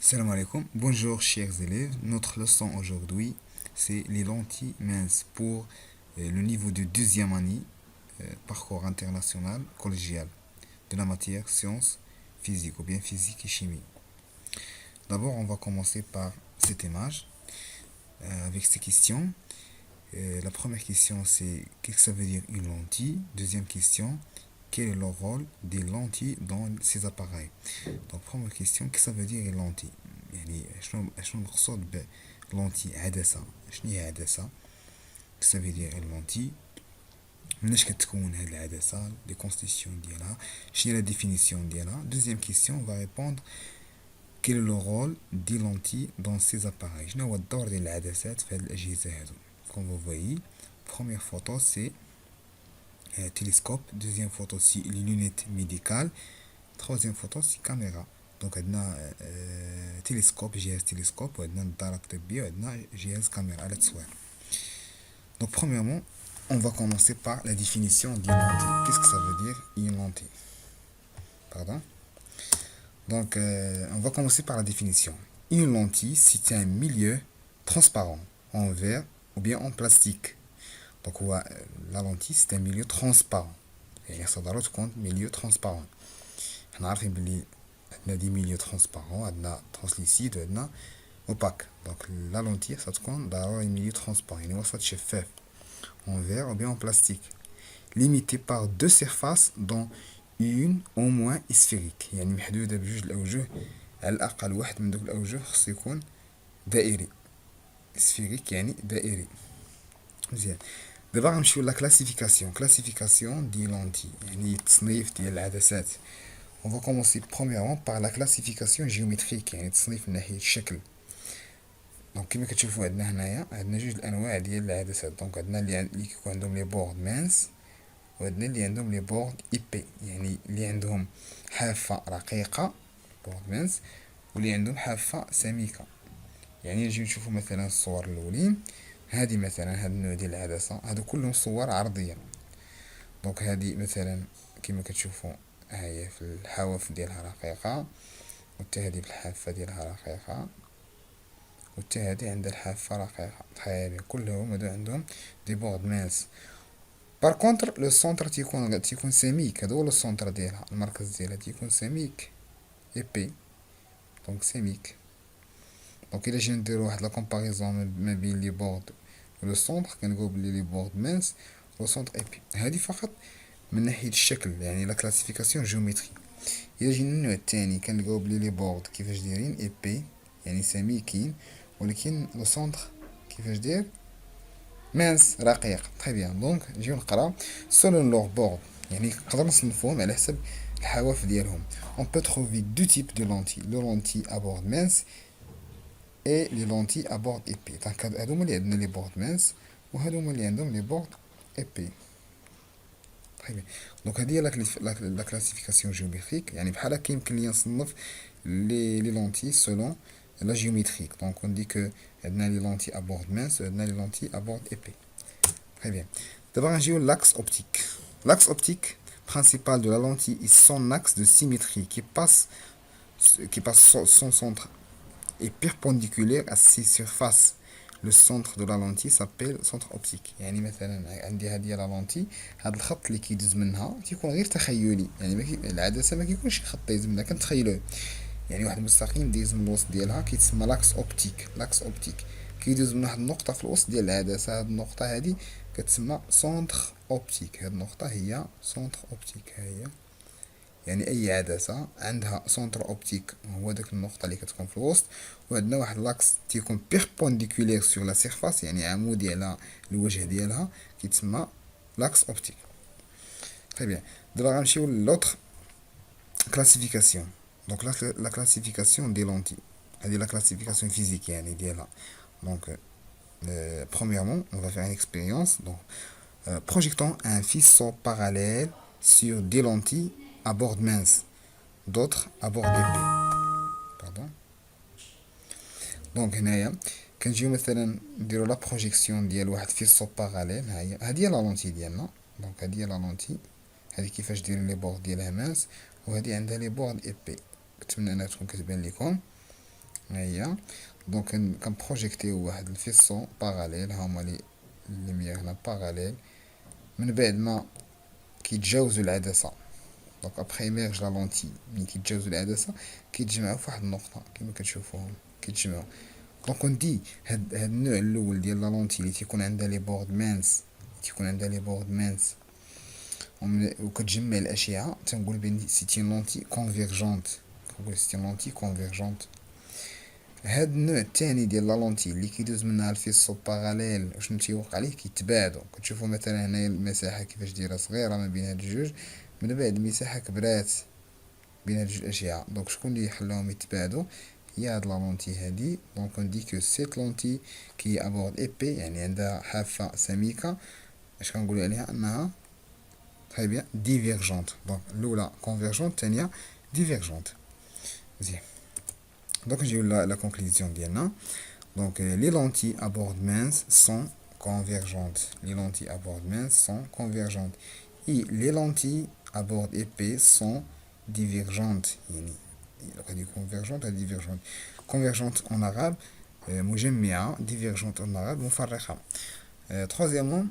Salam alaikum. Bonjour chers élèves. Notre leçon aujourd'hui, c'est les lentilles minces pour le niveau de deuxième année, parcours international collégial de la matière sciences physique ou bien physique et chimie. D'abord, on va commencer par cette image avec ces questions. La première question, c'est qu'est-ce que ça veut dire une lentille? Deuxième question, quel est le rôle des lentilles dans ces appareils? Donc, première question, qu'est-ce que ça veut dire une lentille؟ يعني شنو المقصود بلونتي عدسة؟ شنو هي عدسة؟ ça veut dire اللونتي؟ مناش كتكون هاد العدسة؟ لي كونستيتيون ديالها؟ شنو هي لا ديفينيسيون ديالها؟ دوزيام كيسيون va répondre quel est le rôle des lentilles dans ces appareils؟ شنو هو الدور ديال العدسات في هاد الأجهزة هادو؟ comme vous voyez première photo c'est télescope, deuxième photo c'est les lunettes médicales, troisième photo c'est caméra. Donc عندنا تلسكوب جهاز تلسكوب وعندنا نظارة طبية وعندنا جهاز كاميرا على التصوير. Donc premièrement on va commencer par la définition d'une lentille. Qu'est-ce que ça veut dire une lentille? Pardon. Donc on va commencer par la définition. Une lentille c'est un milieu transparent en verre ou bien en plastique. Donc la lentille c'est un milieu transparent. يعني صدرات تكون milieu transparent. احنا عارفين بلي عندنا دي ميليو ترونسبارون عندنا ترانسليسيد وعندنا اوباك دونك لا لونتي ستكون ضروري ميليو ترونسبارون يعني وسط شفاف en verre ou bien en plastique limité par deux surfaces dont une au moins sphérique يعني محدودة بجوج الأوجه على الأقل واحد من دوك الأوجه خصو يكون دائري سفيريك يعني دائري مزيان دابا غنمشيو لا كلاسيفيكاسيون دي لونتي يعني التصنيف ديال العدسات. On va commencer premièrement par la classification géométrique يعني تصنيف من ناحية الشكل. دونك كيما كتشوفوا عندنا هنايا عندنا جوج الانواع ديال العدسات. دونك عندنا اللي كيكون عندهم لي بورد مانس وعندنا اللي عندهم لي بورد ايبي يعني اللي عندهم حافة رقيقة بورد مانس واللي عندهم حافة سميكة. يعني نجيو نشوفوا مثلا الصور الاولين هذه مثلا هذا النوع ديال العدسة هادو كلهم صور عرضية. دونك هذه مثلا كيما كتشوفوا هي في الحواف ديالها رقيقة وتا هادي بالحافة ديالها رقيقة وتا هادي عندها الحافة رقيقة تخيل كلهم هادو عندهم دي بورد مانس. بار كونتر لو سونتر تيكون سميك هذا هو لو سونتر ديالها المركز ديالها تيكون سميك ايبي دونك سميك. دونك الا جينا نديرو واحد لا كومباريزون ما بين لي بورد ولو سونتر كنقول بلي لي بورد مانس لو سونتر ايبي. هادي فقط من ناحية الشكل يعني لا كلاسيفيكاسيون جيومتري. إلا جينا النوع الثاني كنلقاو بلي لي بورد كيفاش دايرين ايبي يعني سميكين ولكن لو سونتر كيفاش داير مانس رقيق. تري بيان دونك نجيو نقراو سولون لوغ بورد يعني نقدر نصنفوهم على حسب الحواف ديالهم. on peut trouver deux types de lentilles le lentille à bord mince et les lentilles à bord épais. دونك هادو هما اللي عندنا لي بورد مانس وهادو هما اللي عندهم لي بورد épais. دونك هذه هي لا كلاسيفيكاسيون جيومتريك يعني بحال هكا يمكن ليا نصنف لي لونتي سولون لا جيومتريك. دونك on dit que عندنا لي لونتي à bord mince وعندنا لي لونتي à bord épais. Très bien. دابا غنجيو l'axe optique. L'axe optique principal de la lentille est son axe de symétrie qui passe son centre est perpendiculaire à ses surfaces. Le centre de la lentille s'appelle centre optique. يعني مثلا عندي هذه لا لونتي هذا الخط اللي كيدوز منها تيكون غير تخيلي يعني العدسه ما كيكونش خط يدوز منها كنتخيلوه يعني واحد المستقيم دايز من الوسط ديالها كيتسمى لاكس اوبتيك. لاكس اوبتيك كيدوز من واحد النقطه في الوسط ديال العدسه. هاد النقطه هادي كتسمى سونتر اوبتيك. هاد النقطه هي سونتر اوبتيك. ها هي يعني اي عدسه عندها سونتر اوبتيك هو داك النقطه اللي كتكون في الوسط وعندنا واحد لاكس تيكون بيربونديكولير سور لا سيرفاس يعني عمودي على الوجه ديالها كيتسمى لاكس اوبتيك. تري بيان دابا غنمشيو لوطخ كلاسيفيكاسيون. دونك لا كلاسيفيكاسيون دي لونتي هذه لا كلاسيفيكاسيون فيزيك يعني ديالها. دونك premièrement on va faire une expérience. Donc projetons un faisceau parallèle sur des lentilles à bord mince d'autres à bord épais. Pardon. دونك هنايا كنجيو مثلا نديرو لا بروجيكسيون ديال واحد فيسو باراليل. هي هادي هي لا لونتي ديالنا. دونك هادي هي لا لونتي هادي كيفاش دايرين لي بورد ديالها ماس وهادي عندها لي بورد ايبي. كنتمنى انها تكون كتبان لكم. هي دونك كنبروجيكتيو واحد الفيسون باراليل، هما لي ليميير هنا باراليل، من بعد ما كيتجاوزو العدسة. دونك ابخي ايميرج لا لونتي ملي كيتجاوزو العدسة كيتجمعو فواحد النقطة كيما كتشوفوهم كيتجمعو. دونك اون دي هاد النوع الاول ديال لا لونتي اللي تيكون عندها لي بورد مانس، وكتجمع الاشعه تنقول بان سيتي لونتي كونفيرجونت، كنقول سيتي لونتي كونفيرجونت. هاد النوع الثاني ديال لا لونتي اللي كيدوز منها الفيسو باراليل وشنو تيوقع عليه كيتباعدو. كتشوفوا مثلا هنايا المساحه كيفاش دايره صغيره ما بين هاد الجوج، من بعد المساحه كبرات بين هاد جوج الاشعه. دونك شكون اللي خلاهم يتباعدوا؟ هي هاد لا لونتي هادي. دونك اون دي كو سيت لونتي كي ابورد ايبي، يعني عندها حافه سميكه، اش كنقولوا عليها انها تري بيان ديفيرجونت. دونك الاولى كونفيرجونت، الثانيه ديفيرجونت. مزيان. دونك نجيو لا كونكلوزيون ديالنا. دونك les lentilles à bord mince sont convergentes. Les lentilles à bord mince sont convergentes. Et les lentilles à bord épais sont divergentes. يعني غادي convergente à divergente. Convergente en arabe مجمعة، divergente en arabe مفرقة. troisièmement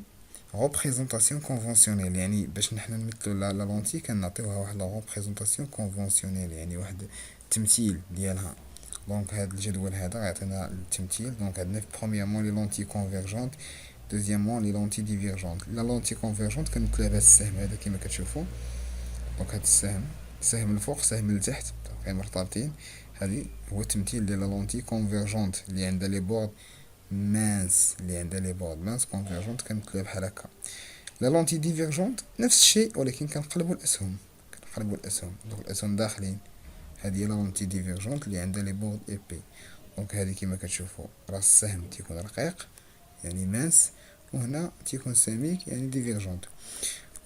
représentation conventionnelle، يعني باش نحنا نمثلو لا لونتي كنعطيوها واحد لا représentation conventionnelle، يعني واحد التمثيل ديالها. دونك هاد الجدول هذا غيعطينا التمثيل. دونك عندنا برومييرمون لي لونتي كونفيرجونت، دوزيامون لي لونتي ديفيرجونت. لا لونتي كونفيرجونت كنمثلوها بهاد السهم هذا كما كتشوفوا. دونك هاد السهم، سهم الفوق سهم لتحت غير مرتبطين، هادي هو التمثيل ديال لا لونتي كونفيرجونت اللي عندها لي بورد مانس، كونفيرجونت كنمثلوها بحال هكا. لا لونتي ديفيرجونت نفس الشيء ولكن كنقلبوا الاسهم، دونك الاسهم داخلين. هذه هي لا لونتي ديفيرجونت اللي عندها لي بورد ايبي. دونك هذه كما كتشوفوا راس السهم تيكون رقيق يعني ماس، وهنا تيكون سميك يعني ديفيرجونت.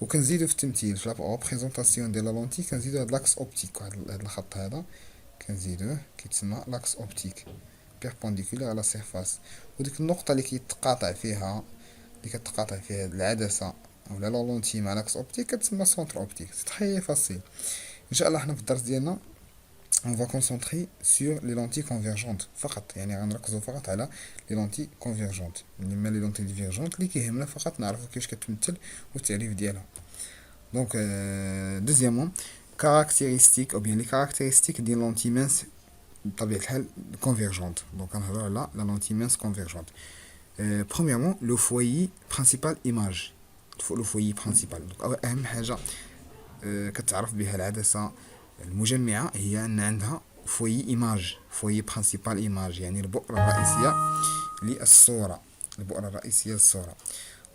وكنزيدو في التمثيل في لا بريزونطاسيون ديال لا لونتي كنزيدو هاد لاكس اوبتيك، هاد الخط هذا كنزيدوه كيتسمى لاكس اوبتيك بيربونديكولار على سيرفاس. وديك النقطه اللي كتقاطع فيها العدسه ولا لا لونتي مع لاكس اوبتيك كتسمى سونتر اوبتيك. سي تري فاسيل. ان شاء الله حنا في الدرس ديالنا on va concentrer sur les lentilles convergentes فقط، يعني غنركزوا فقط على les lentilles convergentes. لما les lentilles divergentes اللي كيهمنا فقط نعرفوا كيفاش كتمثل والتعريف ديالها. دونك deuxièmement caractéristiques ou bien les caractéristiques des lentilles minces بطبيعة الحال convergentes. دونك غنهضروا على la lentille mince convergente. premièrement le foyer principal image. le foyer principal دونك اهم حاجة كتعرف بها العدسة المجمعة هي أن عندها فوي إيماج، فوي برينسيبال إيماج، يعني البؤرة الرئيسية للصورة،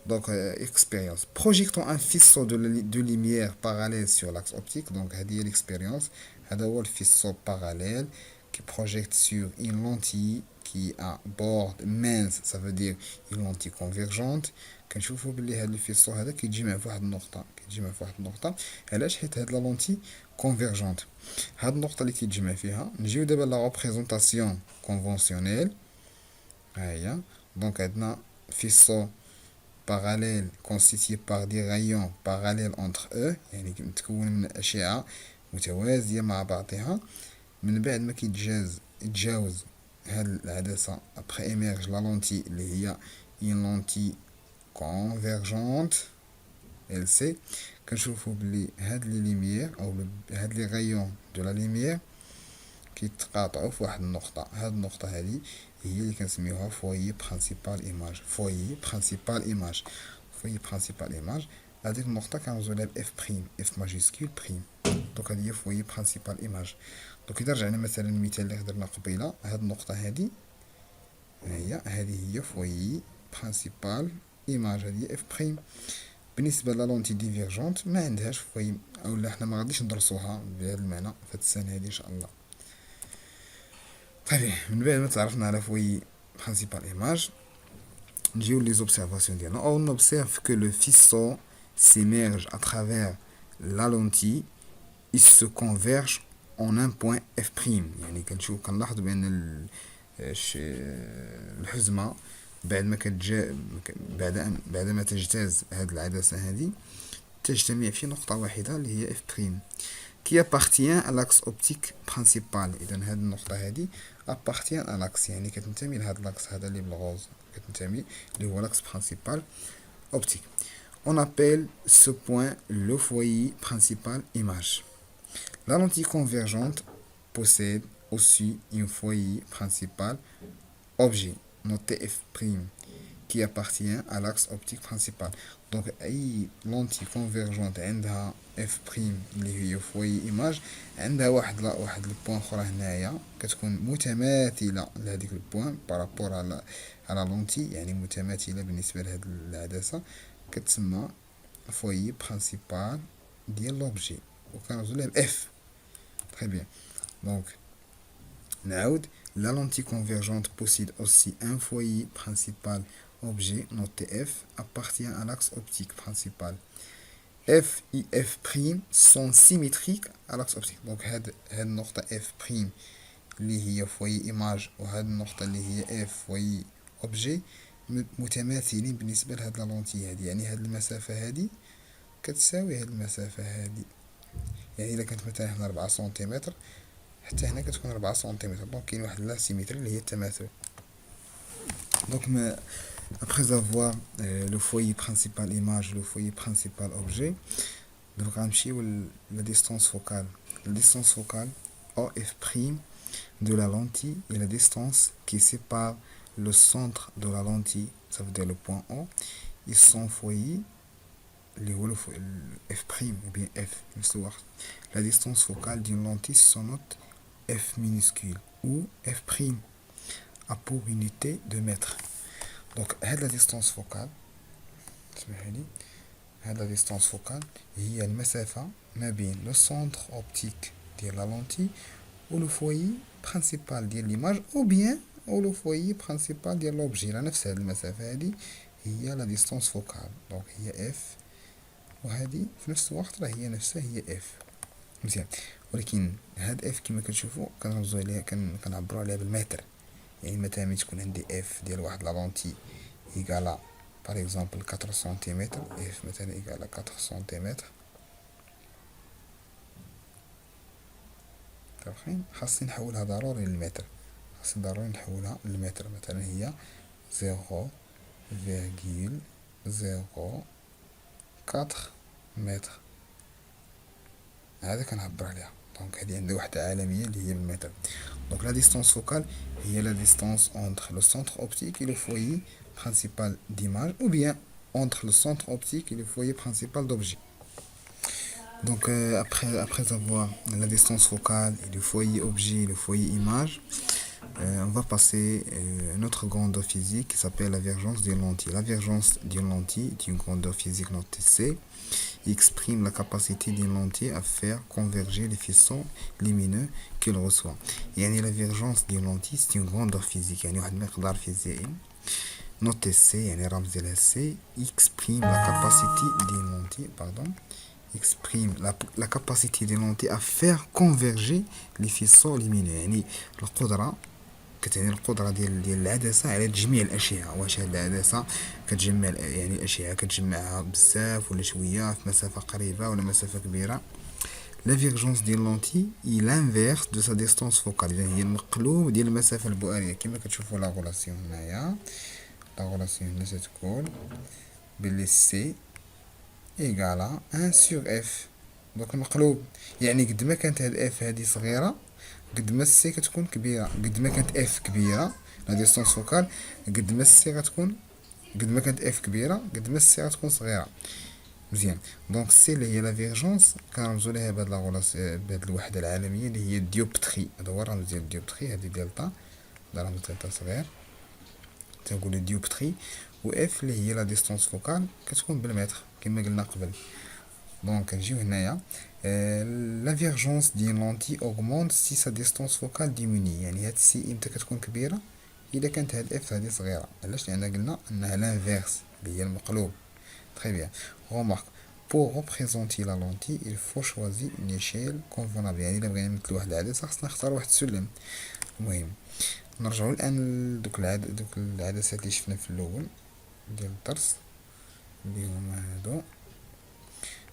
دونك اكسبيريونس بروجيكتون ان فيسو دو ليميير باراليل سور لاكس اوبتيك. دونك هذه هي الاكسبيريونس، هذا هو الفيسو باراليل qui projette sur une lentille qui a bord mince, ça veut dire une lentille convergente. كنشوفوا بلي هذا الفيسو هذا كيتجمع في واحد النقطة، علاش؟ حيت هاد لا لونتي كونفيرجونت. هاد النقطة اللي كيتجمع فيها نجيو دابا لا ريبريزونطاسيون كونفونسيونيل. ها هي دونك عندنا فيسو باراليل constitué par des rayons parallèles entre eux، يعني متكون من أشعة متوازية مع بعضها. من بعد ما يتجاوز هاد العدسة après émerge la lentille اللي هي une lentille convergente LC. كنشوفوا بلي هاد لي ليميير او هاد لي غايون دو لا ليميير كيتقاطعوا في واحد النقطة. هاد النقطة هادي هي اللي كنسميوها فوي برينسيبال ايماج. هاديك النقطة كنرمزو لها باف بريم، اف ماجيسكول بريم. دونك هادي هي فوي برينسيبال ايماج. دونك اذا رجعنا مثلا المثال اللي هضرنا قبيله، هاد النقطة هادي هي فوي برينسيبال ايماج، هادي اف بريم. بالنسبه لا لونتي ديفيرجونت ما عندهاش فوي، اولا حنا ما غاديش ندرسوها بهذا المعنى في هاد السنه هادي ان شاء الله. طيب من بعد ما تعرفنا على فوي برينسيبال ايماج نجيو لي زوبسيرفاسيون ديالنا. او نوبسيرف كو لو فيسو s'émerge à travers la lentille, il se converge en un point f'. يعني كنلاحظوا بان الحزمه بعد ما بعد ما تجتاز هاد العدسه هذه تجتمع في نقطه واحده اللي هي اف بريم. qui appartient à l'axe optique principal. إذا هذه النقطة هذه appartient à l'axe يعني كتنتمي لهذا l'axe هذا اللي بالغوز كتنتمي اللي هو l'axe principal optique. On appelle ce point le foyer principal image. La lentille convergente possède aussi un foyer principal objet noté f' qui appartient à l'axe optique principal. Donc اي lentille convergente عندها f' اللي هي foyer image عندها واحد البوان اخرى هنايا كتكون متماثله لهذيك البوان بارابور على lentille يعني متماثله بالنسبه لهذه العدسه كتسمى foyer principal ديال لوبجي وكنرمزو ليه اف. Très bien. Donc نعاود la lentille convergente possède aussi un foyer principal objet noté f appartient à l'axe optique principal. F et f' sont symétriques à l'axe optique. Donc هاد النقطة f' اللي هي foyer image وهاد النقطة اللي هي f foyer objet متماثلين بالنسبة لهاد لا لونتي هادي يعني هاد المسافة هادي كتساوي هاد المسافة هادي يعني إلا كانت مثلا هنا 4 سنتيمتر حتى هنا كتكون 4 سنتيمتر دونك كاين واحد لا سيمتري اللي هي التماثل. دونك après avoir le foyer principal image le foyer principal objet donc غنمشيو la distance focale. La distance focale OF' de la lentille et la distance qui sépare le centre de la lentille ça veut dire le point O et son foyer اللي هو f' ou bien f نفس الوقت. La distance focale d'une lentille se note f minuscule ou f' a pour unité de mètre. Donc هاد la distance focale اسمحيلي هاد la distance focale هي المسافة ما بين لو سونتر اوبتيك ديال لا لونتي و لو فويي برينسيبال ديال ليماج او بيان او لو فويي برينسيبال ديال لوبجي على نفس هاد المسافة هادي هي لا ديستانس فوكال. دونك هي اف وهذه في نفس الوقت راه هي نفسها هي اف مزيان. ولكن هاد اف كما كتشوفوا كنرمزو عليها كنعبروا عليها بالمتر يعني مثلا ملي تكون عندي اف ديال واحد لا لونتي ايكالا باغ اكزومبل 4 سنتيمتر اف مثلا ايكالا 4 سنتيمتر عارفين خاصني نحولها ضروري للمتر خاصني ضروري نحولها للمتر مثلا هي 0,04 متر هذا كنعبر عليها. دونك هذه عندي وحده عالميه اللي هي بالمتر. دونك لا ديستانس فوكال هي لا ديستانس entre le centre optique et le foyer principal d'image ou bien entre le centre optique et le foyer principal d'objet. Donc après avoir la distance focale et le foyer objet et le foyer image, on va passer à une autre grandeur physique qui s'appelle la divergence d'une lentille. La divergence d'une lentille est une grandeur physique notée C. Il exprime la capacité d'une lentille à faire converger les faisceaux lumineux qu'elle reçoit. يعني la divergence d'une lentille c'est une grandeur physique يعني واحد المقدار فيزيائي نوتي C يعني رمز ديالها C exprime la capacité d'une lentille exprime la capacité des lentilles à faire converger les faisceaux lumineux يعني القدرة كتعني القدرة ديال العدسة على تجميع الأشعة. واش هاد العدسة كتجمع يعني الأشعة كتجمعها بزاف ولا شوية في مسافة قريبة ولا مسافة كبيرة. La divergence ديال لونتي هي l'inverse de sa distance focale إذا هي المقلوب ديال المسافة البؤرية كما كتشوفوا لا غولاسيون هنايا لا غولاسيون هنا تتكون بلي سي إيكالا 1 sur f. دونك المقلوب يعني قد ما كانت هاد اف هادي صغيرة قد ما السي كتكون كبيرة قد ما كانت اف كبيرة لا ديستانس فوكال قد ما السي غتكون قد ما كانت اف كبيرة قد ما السي غتكون صغيرة مزيان. دونك سي اللي هي لا فيرجونس كنرمزو ليها بهاد لا غولاس بهاد الوحدة العالمية اللي هي الديوبتري. هذا هو الرمز ديال الديوبتري هادي دلتا رمز دلتا صغير تنقولو ديوبتري و اف اللي هي لا ديستانس فوكال كتكون بالمتر كما قلنا قبل. دونك نجيو هنايا la divergence d'une lentille augmente si sa distance focale diminue يعني هاد السي امتى كتكون كبيرة إذا كانت هاد اف هادي صغيرة. علاش؟ لأن قلنا أنها لانفيرس اللي هي المقلوب. Très bien. Remarque. Pour représenter la lentille il faut choisir une échelle convenable يعني إلا بغينا نمثلو واحد العدسة خصنا نختار واحد السلم. المهم نرجعو الآن دوك العدسات اللي شفنا في الأول ديال الدرس اللي هما هادو.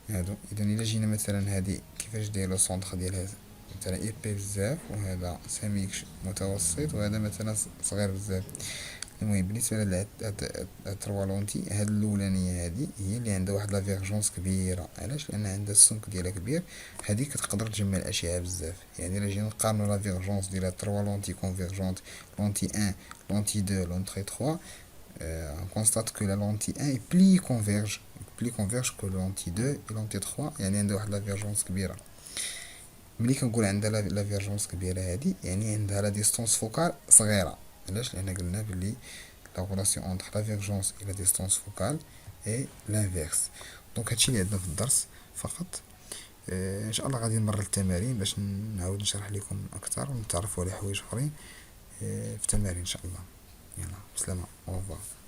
هادو. اذا الا جينا مثلا هادي كيفاش داير سونطخ ديالها، مثلا ايبي بزاف، وهذا سميك متوسط، وهذا مثلا صغير بزاف. المهم بالنسبه لهاد تروا لونتي، هاد الاولانيه هادي هي اللي عندها واحد لافيرجونس كبيره. علاش؟ لان عندها السمك ديالها كبير، هادي كتقدر تجمع الاشعه بزاف. يعني الا جينا نقارنو لافيرجونس ديال هاد تروا لونتي كونفيرجونت، لونتي 1، لونتي 2، لونتي 3، on constate que la lentille 1 est plus converge que la lentille 2 et lentille 3. يعني عندها واحد لافيرجونس كبيره. ملي كنقول عندها لافيرجونس كبيره هادي، يعني عندها لا ديستونس فوكال صغيره. علاش؟ لان قلنا بلي لا ريلاسيون اونتر لافيرجونس et la distance focale est l'inverse. دونك هادشي اللي عندنا في الدرس فقط. ان شاء الله غادي نمر التمارين باش نعاود نشرح لكم اكثر ونتعرفوا على حوايج اخرين في التمارين ان شاء الله. يلا بسلامه، au revoir.